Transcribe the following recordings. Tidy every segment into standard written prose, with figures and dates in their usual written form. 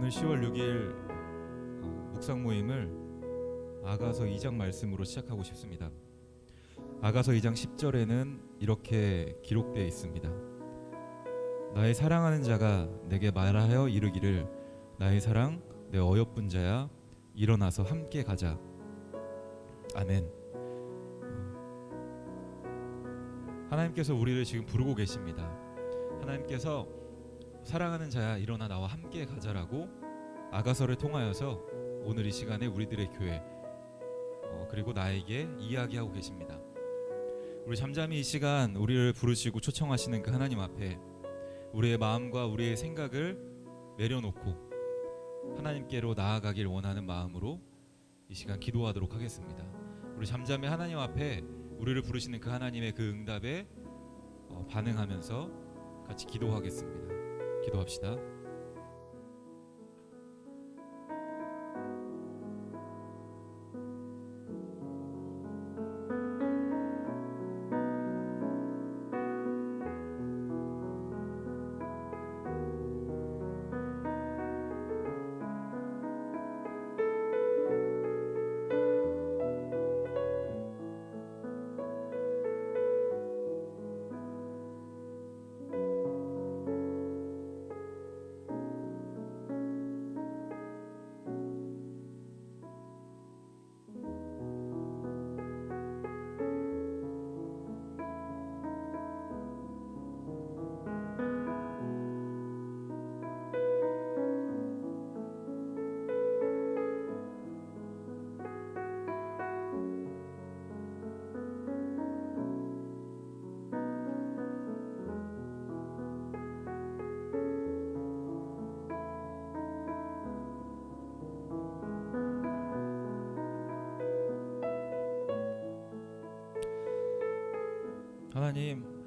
오늘 10월 6일 묵상 모임을 아가서 2장 말씀으로 시작하고 싶습니다. 아가서 2장 10절에는 이렇게 기록되어 있습니다. 나의 사랑하는 자가 내게 말하여 이르기를 나의 사랑 내 어여쁜 자야 일어나서 함께 가자. 아멘. 하나님께서 우리를 지금 부르고 계십니다. 하나님께서 사랑하는 자야 일어나 나와 함께 가자라고 아가서를 통하여서 오늘 이 시간에 우리들의 교회 그리고 나에게 이야기하고 계십니다. 우리 잠잠히 이 시간 우리를 부르시고 초청하시는 그 하나님 앞에 우리의 마음과 우리의 생각을 내려놓고 하나님께로 나아가길 원하는 마음으로 이 시간 기도하도록 하겠습니다. 우리 잠잠히 하나님 앞에 우리를 부르시는 그 하나님의 그 응답에 반응하면서 같이 기도하겠습니다. 기도합시다.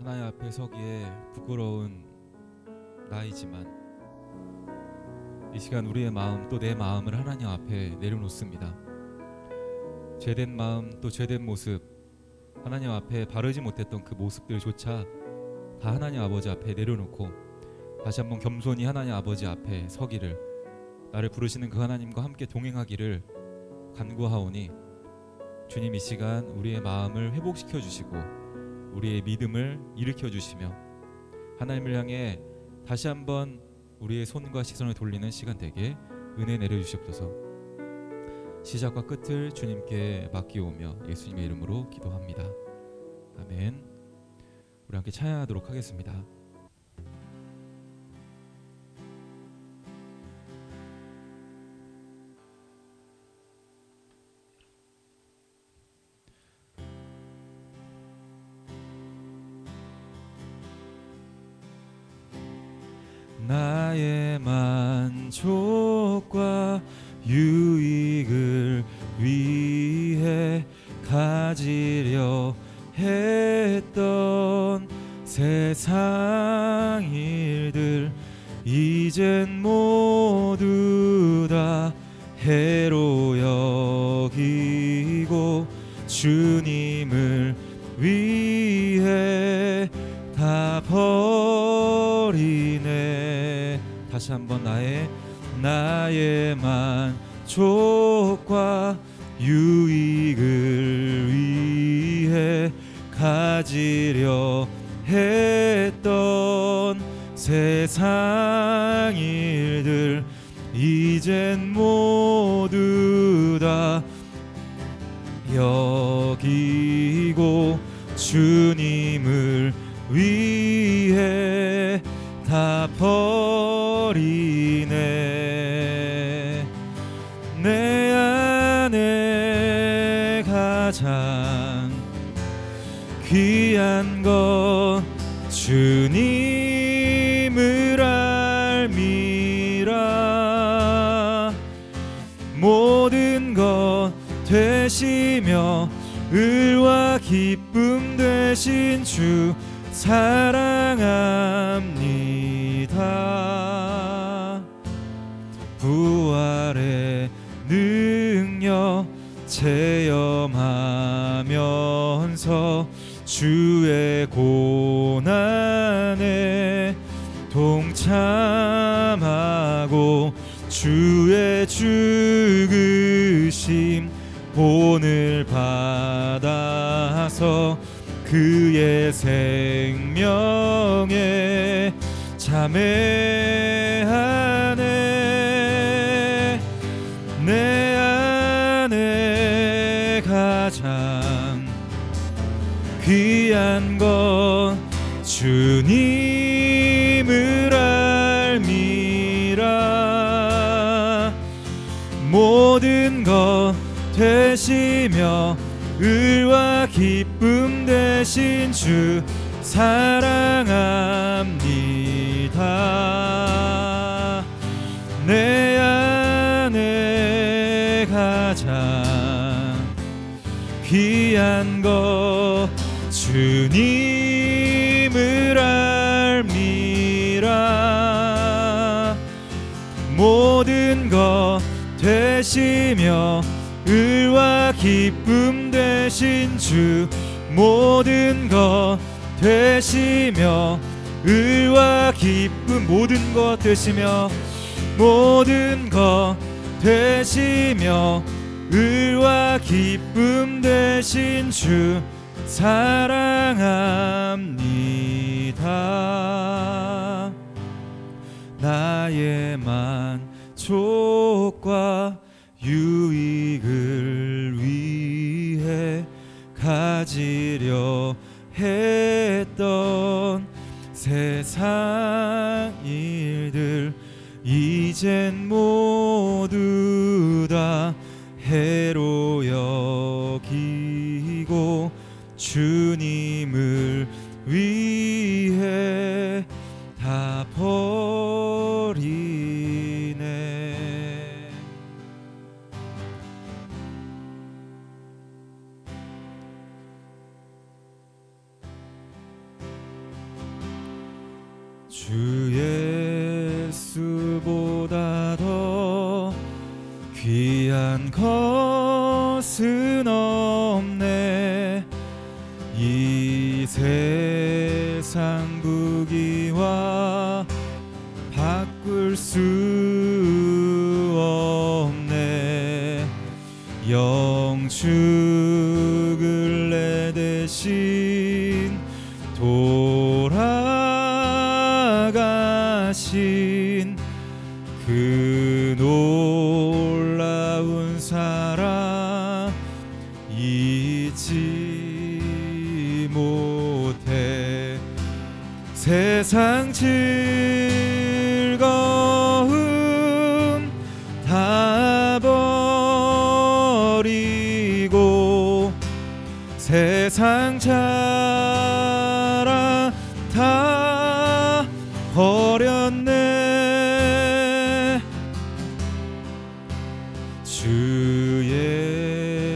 하나님 앞에 서기에 부끄러운 나이지만 이 시간 우리의 마음 또 내 마음을 하나님 앞에 내려놓습니다. 죄된 마음 또 죄된 모습 하나님 앞에 바르지 못했던 그 모습들조차 다 하나님 아버지 앞에 내려놓고 다시 한번 겸손히 하나님 아버지 앞에 서기를 나를 부르시는 그 하나님과 함께 동행하기를 간구하오니 주님 이 시간 우리의 마음을 회복시켜 주시고 우리의 믿음을 일으켜 주시며 하나님을 향해 다시 한번 우리의 손과 시선을 돌리는 시간 되게 은혜 내려주시옵소서. 시작과 끝을 주님께 맡기오며 예수님의 이름으로 기도합니다. 아멘. 우리 함께 찬양하도록 하겠습니다. 나의 만족과 유익을 위해 가지려 했던 세상 일들 이젠 모두 다 해로 여기고 주님을 위해 다 버리네. 다시 한번 나의 만족과 유익을 위해 가지려 했던 세상 일들 이젠 모두 다 여기고 주님을 위해 다 버리네. 내 안에 가장 귀한 것 주님을 알미라. 모든 것 되시며 의와 기쁨 되신 주 사랑합니다. 부활의 능력 체험하면서 주의 고난에 동참하고 주의 죽으심 본을 받아서 그의 생명에 참회하네. 내 안에 가장 귀한 것 주님을 알미라. 모든 것 되시며 의와 기쁨 되신 주 사랑합니다. 내 안에 가장 귀한 것 주님을 알미라. 모든 것 되시며 의와 기쁨 되신 주 모든 것 되시며 의와 기쁨 모든 것 되시며 모든 것 되시며 의와 기쁨 되신 주 사랑합니다. 나의 만족과 유익을 위해 가지려 했던 세상 일들 이젠 모두 다 해로 여기고 주님을 위해 다 버리네. 주 예수보다 더 귀한 것은 없네. 이 세상 부귀와 바꿀 수 없네. 영축을 내 대신 돌아가신 그 놀라운 사랑 잊지 못해. 세상 즐거움 다 버리고 세상 자랑 다 버렸네. 주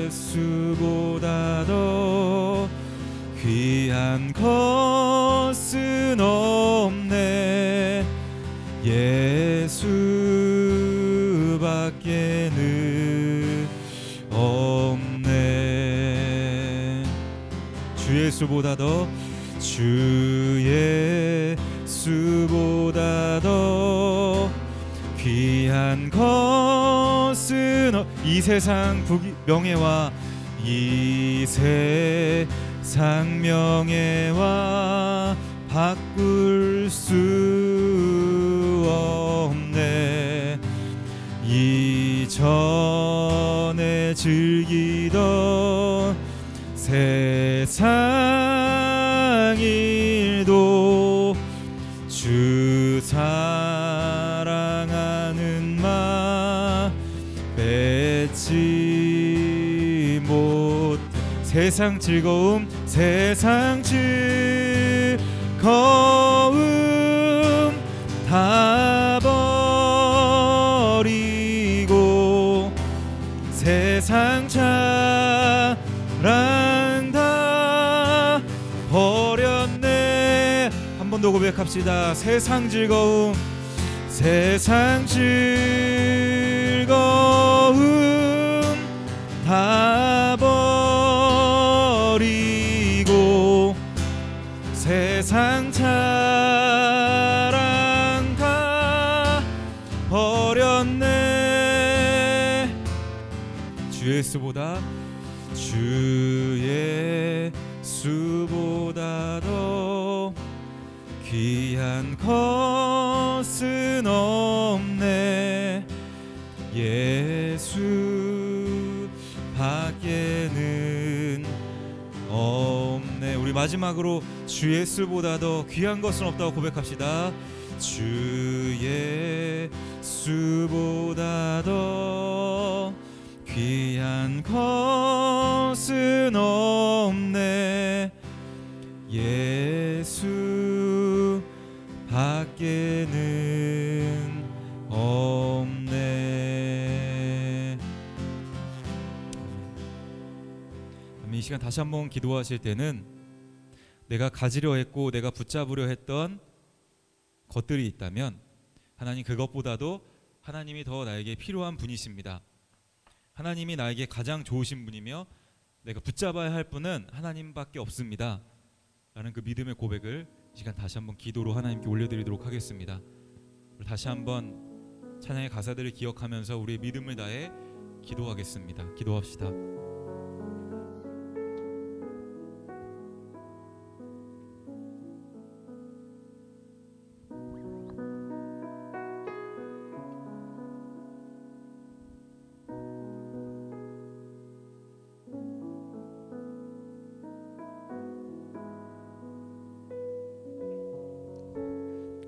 예수보다 더 귀한 것은 없네. 예수밖에는 없네. 주 예수보다 더 주 예수보다 더 귀한 것은 이 세상 명예와 이 세상 명예와 바꿀 수 없네. 이전에 즐기던 세상 일도 주 사랑하는 마 뺏지 못. 세상 즐거움 세상 즐거움 다 버리고 세상 자랑 다 버렸네. 한 번 더 고백합시다. 세상 즐거움 세상 즐거움 다 버리고 세상 자랑 다 버렸네. 주 예수보다 더 귀한 것은 없네. 예수 밖에는 없네. 우리 마지막으로 주 예수보다 더 귀한 것은 없다고 고백합시다. 주 예수보다 더 귀한 것은 없네. 예수 밖에는 없네. 이 시간 다시 한번 기도하실 때는 내가 가지려 했고 내가 붙잡으려 했던 것들이 있다면 하나님, 그것보다도 하나님이 더 나에게 필요한 분이십니다. 하나님이 나에게 가장 좋으신 분이며 내가 붙잡아야 할 분은 하나님밖에 없습니다 라는 그 믿음의 고백을 이 시간 다시 한번 기도로 하나님께 올려드리도록 하겠습니다. 다시 한번 찬양의 가사들을 기억하면서 우리의 믿음을 다해 기도하겠습니다. 기도합시다.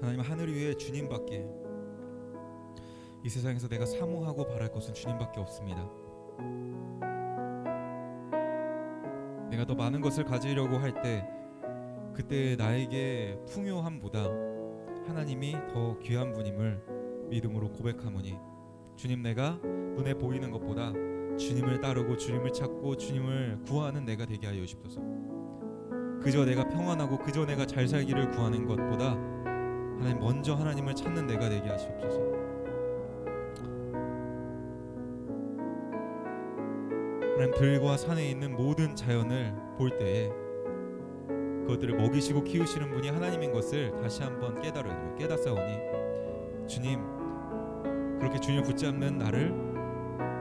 하나님, 하늘 위에 주님밖에, 이 세상에서 내가 사모하고 바랄 것은 주님밖에 없습니다. 내가 더 많은 것을 가지려고 할 때 그때 나에게 풍요함보다 하나님이 더 귀한 분임을 믿음으로 고백하노니, 주님, 내가 눈에 보이는 것보다 주님을 따르고 주님을 찾고 주님을 구하는 내가 되게 하여 주옵소서. 그저 내가 평안하고 그저 내가 잘 살기를 구하는 것보다 하나님, 먼저 하나님을 찾는 내가 되게 하시옵소서. 하나님, 들과 산에 있는 모든 자연을 볼 때에 그것들을 먹이시고 키우시는 분이 하나님인 것을 다시 한번 깨닫사오니, 주님, 그렇게 주님을 붙잡는 나를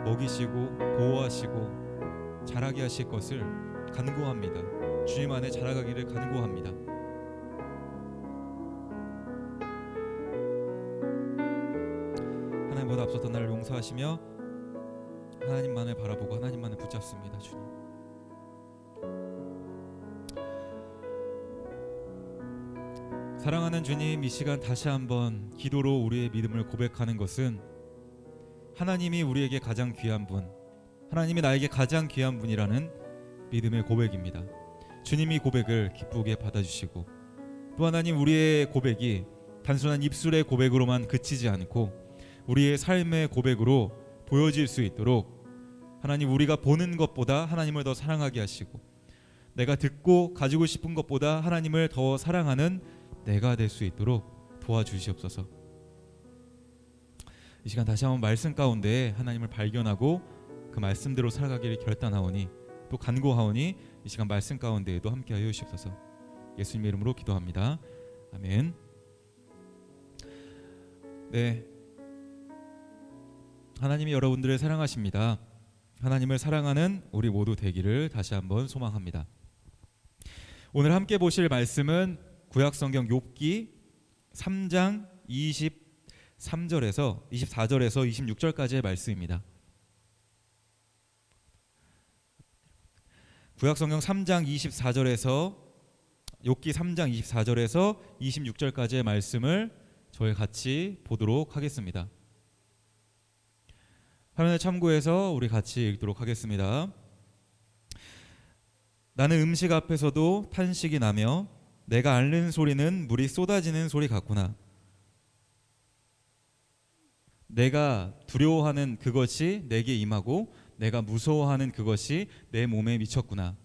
먹이시고 보호하시고 자라게 하실 것을 간구합니다. 주님 안에 자라가기를 간구합니다. 하나님보다 앞서서 나를 용서하시며 하나님만을 바라보고 하나님만을 붙잡습니다. 주님, 사랑하는 주님, 이 시간 다시 한번 기도로 우리의 믿음을 고백하는 것은 하나님이 우리에게 가장 귀한 분, 하나님이 나에게 가장 귀한 분이라는 믿음의 고백입니다. 주님이 고백을 기쁘게 받아주시고, 또 하나님, 우리의 고백이 단순한 입술의 고백으로만 그치지 않고 우리의 삶의 고백으로 보여질 수 있도록 하나님, 우리가 보는 것보다 하나님을 더 사랑하게 하시고, 내가 듣고 가지고 싶은 것보다 하나님을 더 사랑하는 내가 될 수 있도록 도와주시옵소서. 이 시간 다시 한번 말씀 가운데 하나님을 발견하고 그 말씀대로 살아가기를 결단하오니, 또 간구하오니 이 시간 말씀 가운데에도 함께하여 주시옵소서. 예수님의 이름으로 기도합니다. 아멘. 네, 하나님이 여러분들을 사랑하십니다. 하나님을 사랑하는 우리 모두 되기를 다시 한번 소망합니다. 오늘 함께 보실 말씀은 구약성경 욥기 3장 23절에서 24절에서 26절까지의 말씀입니다. 구약성경 3장 24절에서 욥기 3장 24절에서 26절까지의 말씀을 저희 같이 보도록 하겠습니다. 화면에 참고해서 우리 같이 읽도록 하겠습니다. 나는 음식 앞에서도 탄식이 나며 내가 앓는 소리는 물이 쏟아지는 소리 같구나. 내가 두려워하는 그것이 내게 임하고 내가 무서워하는 그것이 내 몸에 미쳤구나.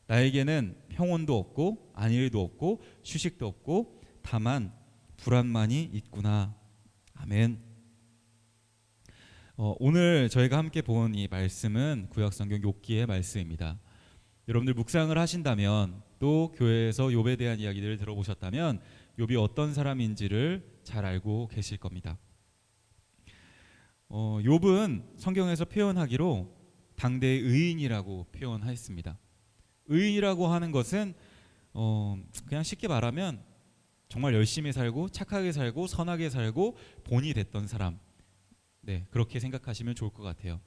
나에게는 평온도 없고 안일도 없고 휴식도 없고 다만 불안만이 있구나. 아멘. 오늘 저희가 함께 본 이 말씀은 구약성경 욥기의 말씀입니다. 여러분들 묵상을 하신다면, 또 교회에서 욥에 대한 이야기들을 들어보셨다면 욥이 어떤 사람인지를 잘 알고 계실 겁니다. 욥은 성경에서 표현하기로 당대의 의인이라고 표현했습니다. 의인이라고 하는 것은 그냥 쉽게 말하면 정말 열심히 살고 착하게 살고 선하게 살고 본이 됐던 사람, 네, 그렇게 생각하시면 좋을 것 같아요.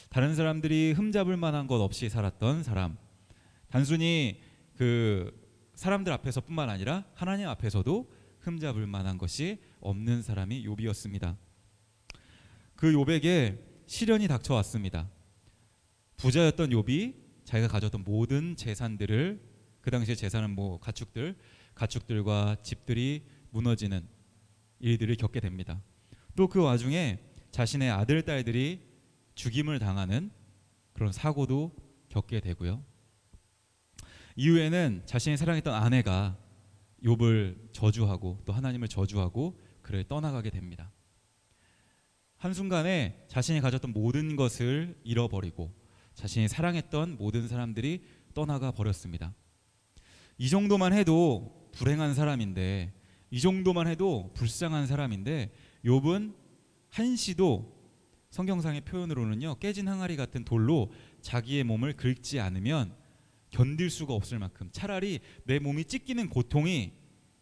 다른 사람들이 흠잡을 만한 것 없이 살았던 사람, 단순히 그 사람들 앞에서뿐만 아니라 하나님 앞에서도 흠잡을 만한 것이 없는 사람이 욥이었습니다. 그 욥에게 시련이 닥쳐왔습니다. 부자였던 욥이 자기가 가졌던 모든 재산들을, 그 당시에 재산은 뭐 가축들과 집들이 무너지는 일들을 겪게 됩니다. 또 그 와중에 자신의 아들, 딸들이 죽임을 당하는 그런 사고도 겪게 되고요. 이후에는 자신이 사랑했던 아내가 욥을 저주하고 또 하나님을 저주하고 그를 떠나가게 됩니다. 한순간에 자신이 가졌던 모든 것을 잃어버리고 자신이 사랑했던 모든 사람들이 떠나가 버렸습니다. 이 정도만 해도 불행한 사람인데, 이 정도만 해도 불쌍한 사람인데, 욥은 한시도 성경상의 표현으로는요, 깨진 항아리 같은 돌로 자기의 몸을 긁지 않으면 견딜 수가 없을 만큼, 차라리 내 몸이 찢기는 고통이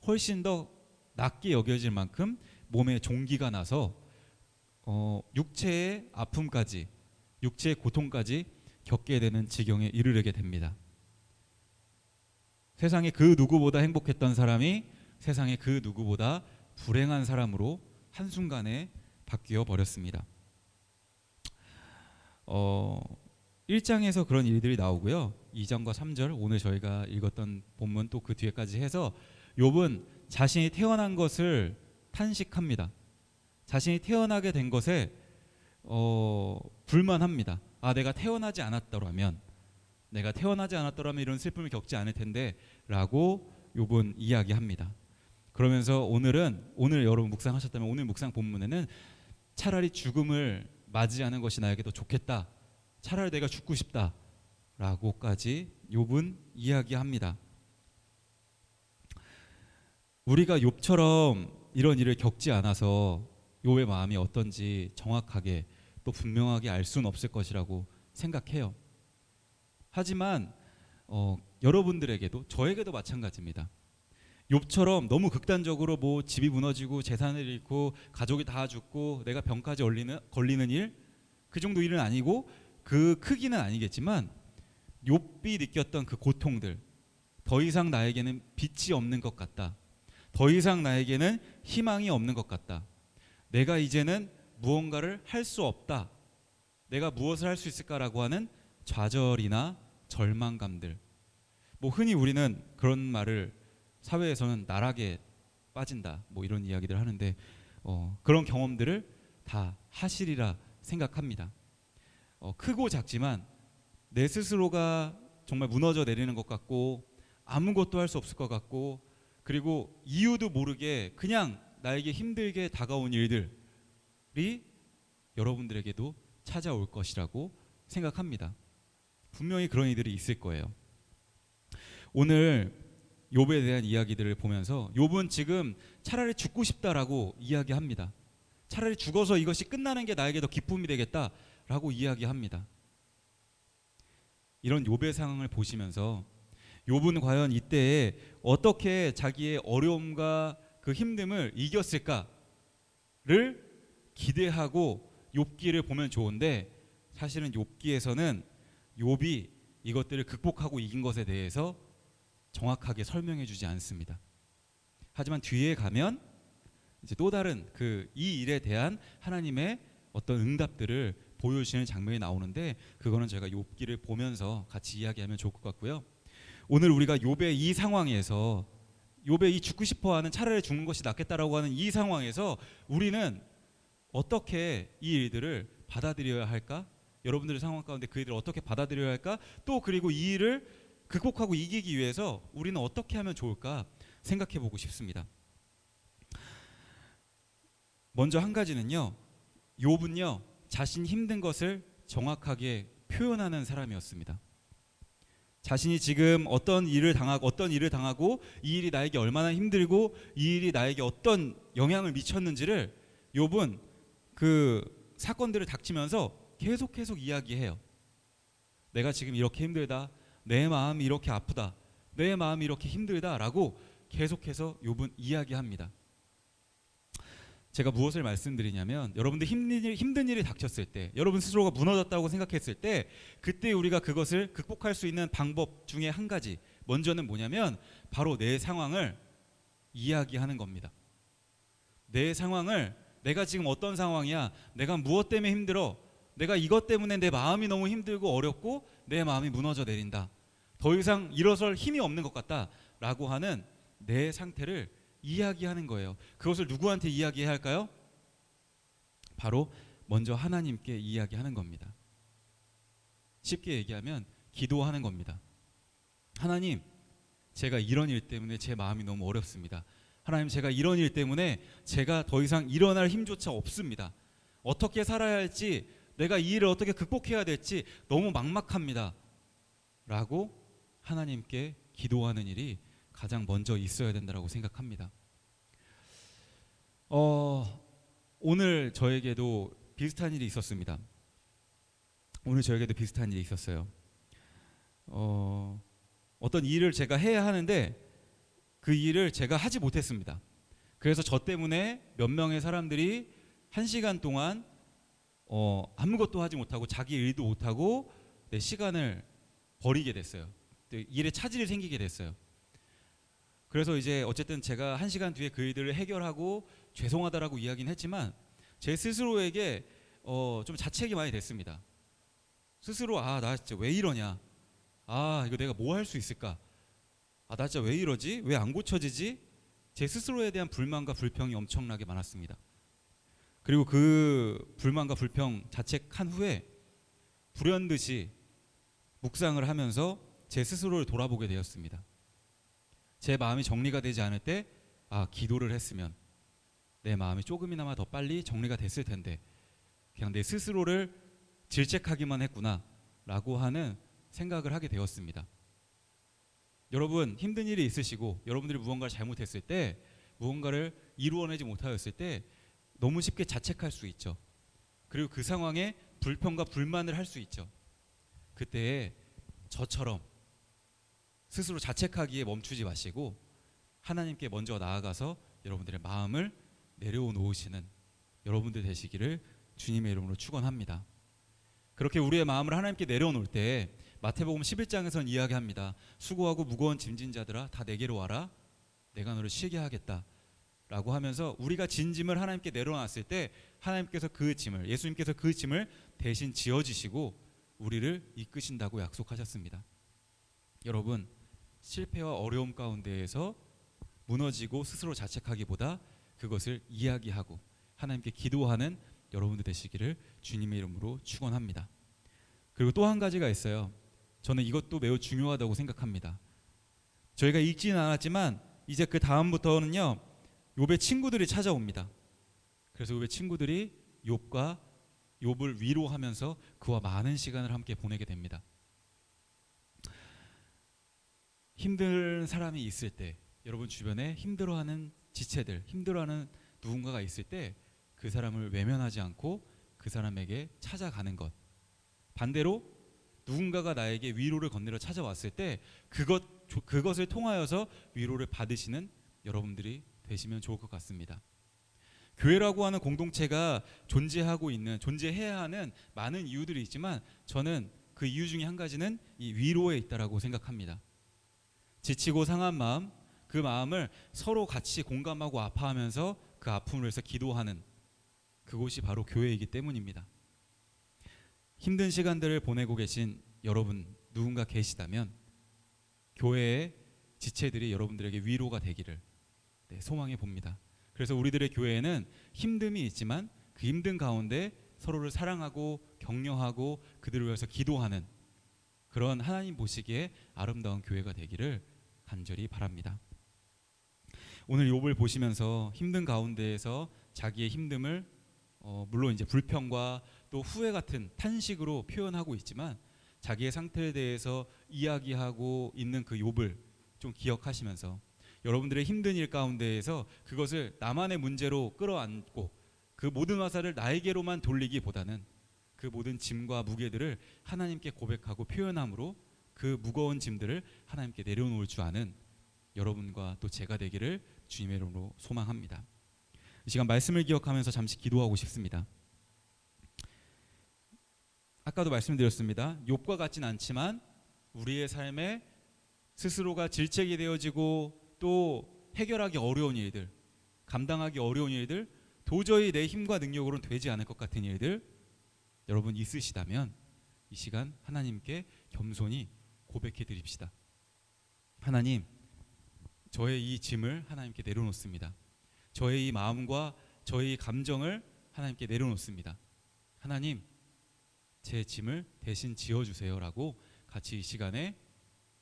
훨씬 더 낫게 여겨질 만큼 몸에 종기가 나서 육체의 아픔까지, 육체의 고통까지 겪게 되는 지경에 이르게 됩니다. 세상에 그 누구보다 행복했던 사람이 세상에 그 누구보다 불행한 사람으로 한순간에 바뀌어 버렸습니다. 1장에서 그런 일들이 나오고요. 2장과 3절, 오늘 저희가 읽었던 본문 또 그 뒤에까지 해서 욥은 자신이 태어난 것을 탄식합니다. 자신이 태어나게 된 것에 불만합니다. 내가 태어나지 않았더라면 이런 슬픔을 겪지 않을 텐데 라고 욥은 이야기합니다. 그러면서 오늘 여러분 묵상하셨다면 오늘 묵상 본문에는 차라리 죽음을 맞이하는 것이 나에게 더 좋겠다, 차라리 내가 죽고 싶다 라고까지 욥은 이야기합니다. 우리가 욥처럼 이런 일을 겪지 않아서 욥의 마음이 어떤지 정확하게 또 분명하게 알 수는 없을 것이라고 생각해요. 하지만 여러분들에게도 저에게도 마찬가지입니다. 욥처럼 너무 극단적으로 뭐 집이 무너지고 재산을 잃고 가족이 다 죽고 내가 병까지 걸리는 일, 그 정도 일은 아니고 그 크기는 아니겠지만 욥이 느꼈던 그 고통들, 더 이상 나에게는 빛이 없는 것 같다, 더 이상 나에게는 희망이 없는 것 같다, 내가 이제는 무언가를 할 수 없다, 내가 무엇을 할 수 있을까라고 하는 좌절이나 절망감들, 뭐 흔히 우리는 그런 말을 사회에서는 나락에 빠진다, 뭐 이런 이야기들 하는데 그런 경험들을 다 하시리라 생각합니다. 크고 작지만 내 스스로가 정말 무너져 내리는 것 같고 아무것도 할 수 없을 것 같고, 그리고 이유도 모르게 그냥 나에게 힘들게 다가온 일들이 여러분들에게도 찾아올 것이라고 생각합니다. 분명히 그런 이들이 있을 거예요. 오늘 욥에 대한 이야기들을 보면서 욥은 지금 차라리 죽고 싶다라고 이야기합니다. 차라리 죽어서 이것이 끝나는 게 나에게 더 기쁨이 되겠다라고 이야기합니다. 이런 욥의 상황을 보시면서 욥은 과연 이때에 어떻게 자기의 어려움과 그 힘듦을 이겼을까를 기대하고 욥기를 보면 좋은데, 사실은 욥기에서는 욥이 이것들을 극복하고 이긴 것에 대해서 정확하게 설명해 주지 않습니다. 하지만 뒤에 가면 이제 또 다른 이 일에 대한 하나님의 어떤 응답들을 보여주시는 장면이 나오는데, 그거는 제가 욥기를 보면서 같이 이야기하면 좋을 것 같고요. 오늘 우리가 욥의 이 상황에서, 욥의 이 죽고 싶어하는, 차라리 죽는 것이 낫겠다라고 하는 이 상황에서 우리는 어떻게 이 일들을 받아들여야 할까? 여러분들의 상황 가운데 그 일을 어떻게 받아들여야 할까? 또 그리고 이 일을 극복하고 이기기 위해서 우리는 어떻게 하면 좋을까 생각해 보고 싶습니다. 먼저 한 가지는요, 욥은요 자신이 힘든 것을 정확하게 표현하는 사람이었습니다. 자신이 지금 어떤 일을 당하고 이 일이 나에게 얼마나 힘들고 이 일이 나에게 어떤 영향을 미쳤는지를 욥은 그 사건들을 닥치면서 계속 이야기해요. 내가 지금 이렇게 힘들다, 내 마음이 이렇게 아프다, 내 마음이 이렇게 힘들다라고 계속해서 욥은 이야기합니다. 제가 무엇을 말씀드리냐면, 여러분들 힘든 일이 닥쳤을 때, 여러분 스스로가 무너졌다고 생각했을 때, 그때 우리가 그것을 극복할 수 있는 방법 중에 한 가지, 먼저는 뭐냐면 바로 내 상황을 이야기하는 겁니다. 내 상황을, 내가 지금 어떤 상황이야, 내가 무엇 때문에 힘들어, 내가 이것 때문에 내 마음이 너무 힘들고 어렵고 내 마음이 무너져 내린다, 더 이상 일어설 힘이 없는 것 같다 라고 하는 내 상태를 이야기하는 거예요. 그것을 누구한테 이야기해야 할까요? 바로 먼저 하나님께 이야기하는 겁니다. 쉽게 얘기하면 기도하는 겁니다. 하나님, 제가 이런 일 때문에 제 마음이 너무 어렵습니다. 하나님, 제가 이런 일 때문에 제가 더 이상 일어날 힘조차 없습니다. 어떻게 살아야 할지, 내가 이 일을 어떻게 극복해야 될지 너무 막막합니다 라고 하나님께 기도하는 일이 가장 먼저 있어야 된다고 생각합니다. 오늘 저에게도 비슷한 일이 있었습니다. 오늘 저에게도 비슷한 일이 있었어요. 어떤 일을 제가 해야 하는데 그 일을 제가 하지 못했습니다. 그래서 저 때문에 몇 명의 사람들이 1시간 동안 아무것도 하지 못하고 자기 일도 못하고 내 시간을 버리게 됐어요. 일에 차질이 생기게 됐어요. 그래서 이제 어쨌든 제가 1시간 뒤에 그 일들을 해결하고 죄송하다라고 이야기는 했지만 제 스스로에게 좀 자책이 많이 됐습니다. 스스로 나 진짜 왜 이러냐, 이거 내가 뭐 할 수 있을까, 나 진짜 왜 이러지, 왜 안 고쳐지지, 제 스스로에 대한 불만과 불평이 엄청나게 많았습니다. 그리고 그 불만과 불평 자책한 후에 불현듯이 묵상을 하면서 제 스스로를 돌아보게 되었습니다. 제 마음이 정리가 되지 않을 때 기도를 했으면 내 마음이 조금이나마 더 빨리 정리가 됐을 텐데 그냥 내 스스로를 질책하기만 했구나 라고 하는 생각을 하게 되었습니다. 여러분, 힘든 일이 있으시고 여러분들이 무언가를 잘못했을 때, 무언가를 이루어내지 못하였을 때 너무 쉽게 자책할 수 있죠. 그리고 그 상황에 불평과 불만을 할 수 있죠. 그때 저처럼 스스로 자책하기에 멈추지 마시고 하나님께 먼저 나아가서 여러분들의 마음을 내려놓으시는 여러분들 되시기를 주님의 이름으로 축원합니다. 그렇게 우리의 마음을 하나님께 내려놓을 때 마태복음 11장에서는 이야기합니다. 수고하고 무거운 짐진 자들아 다 내게로 와라, 내가 너를 쉬게 하겠다 라고 하면서 우리가 진 짐을 하나님께 내려놨을 때 하나님께서 그 짐을, 예수님께서 그 짐을 대신 지어주시고 우리를 이끄신다고 약속하셨습니다. 여러분, 실패와 어려움 가운데에서 무너지고 스스로 자책하기보다 그것을 이야기하고 하나님께 기도하는 여러분들 되시기를 주님의 이름으로 축원합니다. 그리고 또 한 가지가 있어요. 저는 이것도 매우 중요하다고 생각합니다. 저희가 읽지는 않았지만 이제 그 다음부터는요, 욥의 친구들이 찾아옵니다. 그래서 욥의 친구들이 욥을 위로하면서 그와 많은 시간을 함께 보내게 됩니다. 힘든 사람이 있을 때, 여러분 주변에 힘들어하는 지체들, 힘들어하는 누군가가 있을 때 그 사람을 외면하지 않고 그 사람에게 찾아가는 것, 반대로 누군가가 나에게 위로를 건네러 찾아왔을 때 그것을 통하여서 위로를 받으시는 여러분들이 되시면 좋을 것 같습니다. 교회라고 하는 공동체가 존재해야 하는 많은 이유들이 있지만 저는 그 이유 중에 한 가지는 이 위로에 있다라고 생각합니다. 지치고 상한 마음, 그 마음을 서로 같이 공감하고 아파하면서 그 아픔을 위해서 기도하는 그곳이 바로 교회이기 때문입니다. 힘든 시간들을 보내고 계신 여러분 누군가 계시다면 교회의 지체들이 여러분들에게 위로가 되기를 소망해 봅니다. 그래서 우리들의 교회에는 힘듦이 있지만 그 힘든 가운데 서로를 사랑하고 격려하고 그들을 위해서 기도하는 그런 하나님 보시기에 아름다운 교회가 되기를 간절히 바랍니다. 오늘 욥을 보시면서 힘든 가운데에서 자기의 힘듦을 물론 이제 불평과 또 후회 같은 탄식으로 표현하고 있지만 자기의 상태에 대해서 이야기하고 있는 그 욥을 좀 기억하시면서 여러분들의 힘든 일 가운데에서 그것을 나만의 문제로 끌어안고 그 모든 화살을 나에게로만 돌리기보다는 그 모든 짐과 무게들을 하나님께 고백하고 표현함으로 그 무거운 짐들을 하나님께 내려놓을 줄 아는 여러분과 또 제가 되기를 주님의 이름으로 소망합니다. 이 시간 말씀을 기억하면서 잠시 기도하고 싶습니다. 아까도 말씀드렸습니다. 욥과 같진 않지만 우리의 삶에 스스로가 질책이 되어지고 또 해결하기 어려운 일들, 감당하기 어려운 일들, 도저히 내 힘과 능력으로는 되지 않을 것 같은 일들 여러분 있으시다면 이 시간 하나님께 겸손히 고백해 드립시다. 하나님, 저의 이 짐을 하나님께 내려놓습니다. 저의 이 마음과 저의 이 감정을 하나님께 내려놓습니다. 하나님, 제 짐을 대신 지어주세요 라고 같이 이 시간에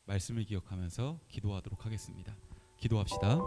말씀을 기억하면서 기도하도록 하겠습니다. 기도합시다.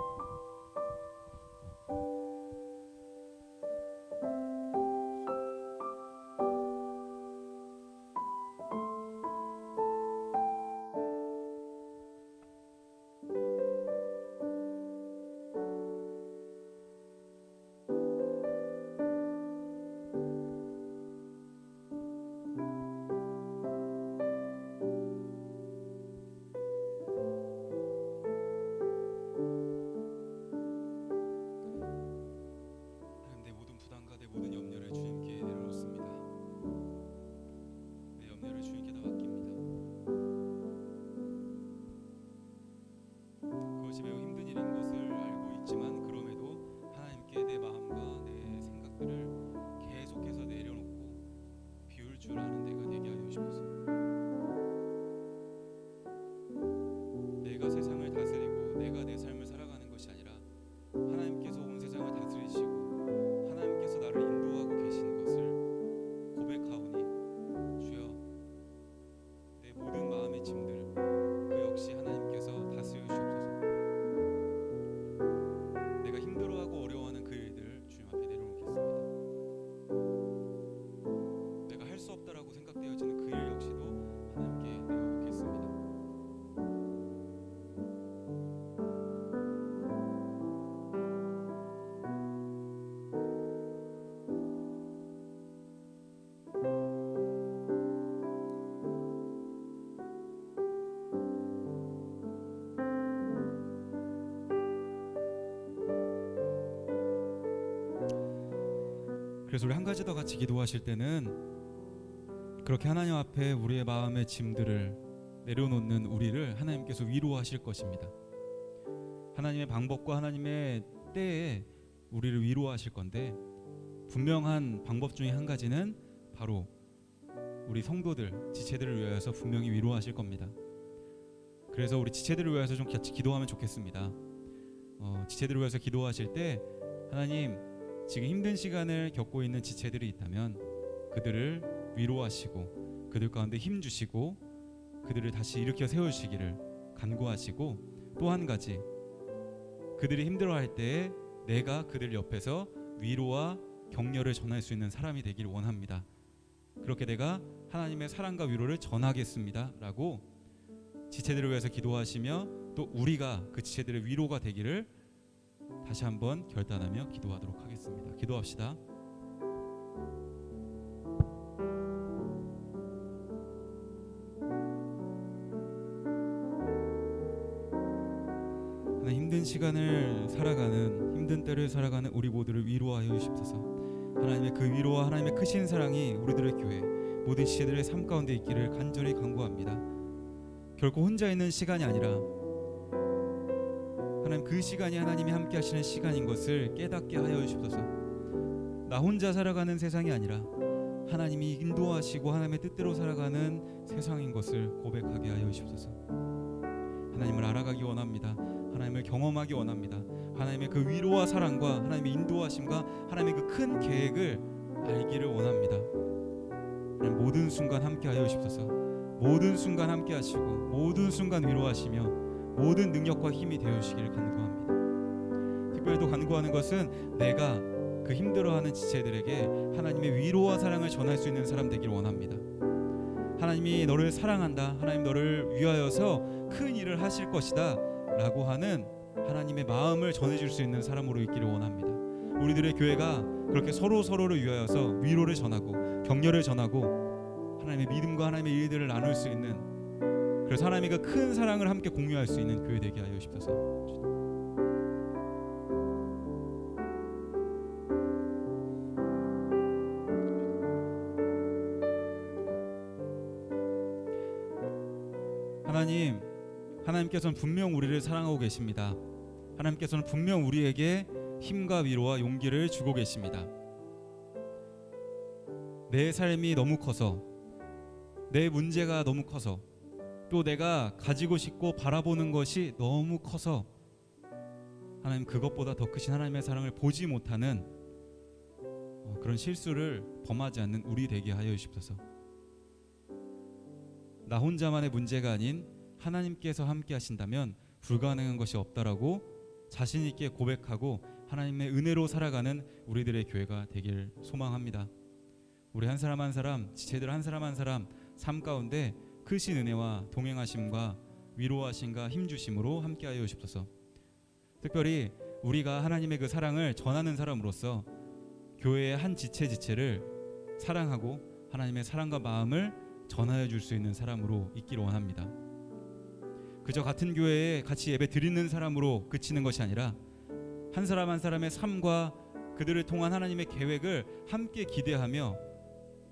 그래서 우리 한 가지 더 같이 기도하실 때는 그렇게 하나님 앞에 우리의 마음의 짐들을 내려놓는 우리를 하나님께서 위로하실 것입니다. 하나님의 방법과 하나님의 때에 우리를 위로하실 건데 분명한 방법 중에 한 가지는 바로 우리 성도들, 지체들을 위하여서 분명히 위로하실 겁니다. 그래서 우리 지체들을 위하여서 좀 같이 기도하면 좋겠습니다. 지체들을 위해서 기도하실 때 하나님, 지금 힘든 시간을 겪고 있는 지체들이 있다면 그들을 위로하시고 그들 가운데 힘 주시고 그들을 다시 일으켜 세우시기를 간구하시고, 또 한 가지, 그들이 힘들어할 때에 내가 그들 옆에서 위로와 격려를 전할 수 있는 사람이 되기를 원합니다. 그렇게 내가 하나님의 사랑과 위로를 전하겠습니다 라고 지체들을 위해서 기도하시며 또 우리가 그 지체들의 위로가 되기를 다시 한번 결단하며 기도하도록 하겠습니다. 기도합시다. 힘든 시간을 살아가는, 힘든 때를 살아가는 우리 모두를 위로하여 주십소서. 하나님의 그 위로와 하나님의 크신 사랑이 우리들의 교회 모든 지체들의 삶 가운데 있기를 간절히 간구합니다. 결코 혼자 있는 시간이 아니라 하나님, 그 시간이 하나님이 함께 하시는 시간인 것을 깨닫게 하여 주십소서. 나 혼자 살아가는 세상이 아니라 하나님이 인도하시고 하나님의 뜻대로 살아가는 세상인 것을 고백하게 하여 주십소서. 하나님을 알아가기 원합니다. 하나님을 경험하기 원합니다. 하나님의 그 위로와 사랑과 하나님의 인도하심과 하나님의 그 큰 계획을 알기를 원합니다. 하나님, 모든 순간 함께 하여 주십소서. 모든 순간 함께 하시고 모든 순간 위로하시며 모든 능력과 힘이 되어주시기를 간구합니다. 특별히 또 간구하는 것은 내가 그 힘들어하는 지체들에게 하나님의 위로와 사랑을 전할 수 있는 사람 되기를 원합니다. 하나님이 너를 사랑한다, 하나님 너를 위하여서 큰 일을 하실 것이다 라고 하는 하나님의 마음을 전해줄 수 있는 사람으로 있기를 원합니다. 우리들의 교회가 그렇게 서로를 위하여서 위로를 전하고 격려를 전하고 하나님의 믿음과 하나님의 일들을 나눌 수 있는, 그래서 하나님의 그 큰 사랑을 함께 공유할 수 있는 교회 되게 하여 주옵소서. 하나님께서는 분명 우리를 사랑하고 계십니다. 하나님께서는 분명 우리에게 힘과 위로와 용기를 주고 계십니다. 내 삶이 너무 커서, 내 문제가 너무 커서, 또 내가 가지고 싶고 바라보는 것이 너무 커서 하나님, 그것보다 더 크신 하나님의 사랑을 보지 못하는 그런 실수를 범하지 않는 우리 되게 하여 주십소서. 나 혼자만의 문제가 아닌 하나님께서 함께 하신다면 불가능한 것이 없다라고 자신 있게 고백하고 하나님의 은혜로 살아가는 우리들의 교회가 되길 소망합니다. 우리 한 사람 한 사람, 지체들 한 사람 한 사람 삶 가운데 크신 은혜와 동행하심과 위로하심과 힘주심으로 함께하여 주십소서. 특별히 우리가 하나님의 그 사랑을 전하는 사람으로서 교회의 한 지체를 사랑하고 하나님의 사랑과 마음을 전하여 줄 수 있는 사람으로 있기를 원합니다. 그저 같은 교회에 같이 예배 드리는 사람으로 그치는 것이 아니라 한 사람 한 사람의 삶과 그들을 통한 하나님의 계획을 함께 기대하며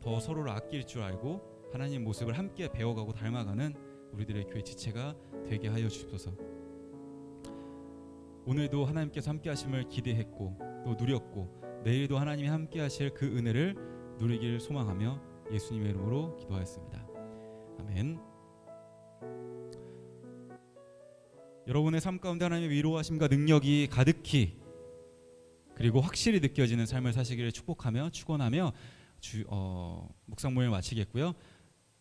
더 서로를 아낄 줄 알고 하나님 모습을 함께 배워가고 닮아가는 우리들의 교회 지체가 되게 하여 주십소서. 오늘도 하나님께서 함께 하심을 기대했고 또 누렸고 내일도 하나님이 함께 하실 그 은혜를 누리길 소망하며 예수님의 이름으로 기도하였습니다. 아멘. 여러분의 삶 가운데 하나님의 위로하심과 능력이 가득히 그리고 확실히 느껴지는 삶을 사시기를 축복하며 축원하며 묵상 모임을 마치겠고요.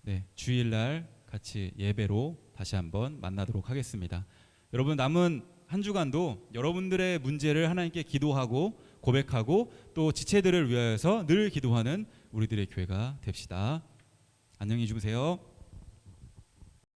네, 주일날 같이 예배로 다시 한번 만나도록 하겠습니다. 여러분, 남은 한 주간도 여러분들의 문제를 하나님께 기도하고 고백하고 또 지체들을 위하여서 늘 기도하는 우리들의 교회가 됩시다. 안녕히 주무세요.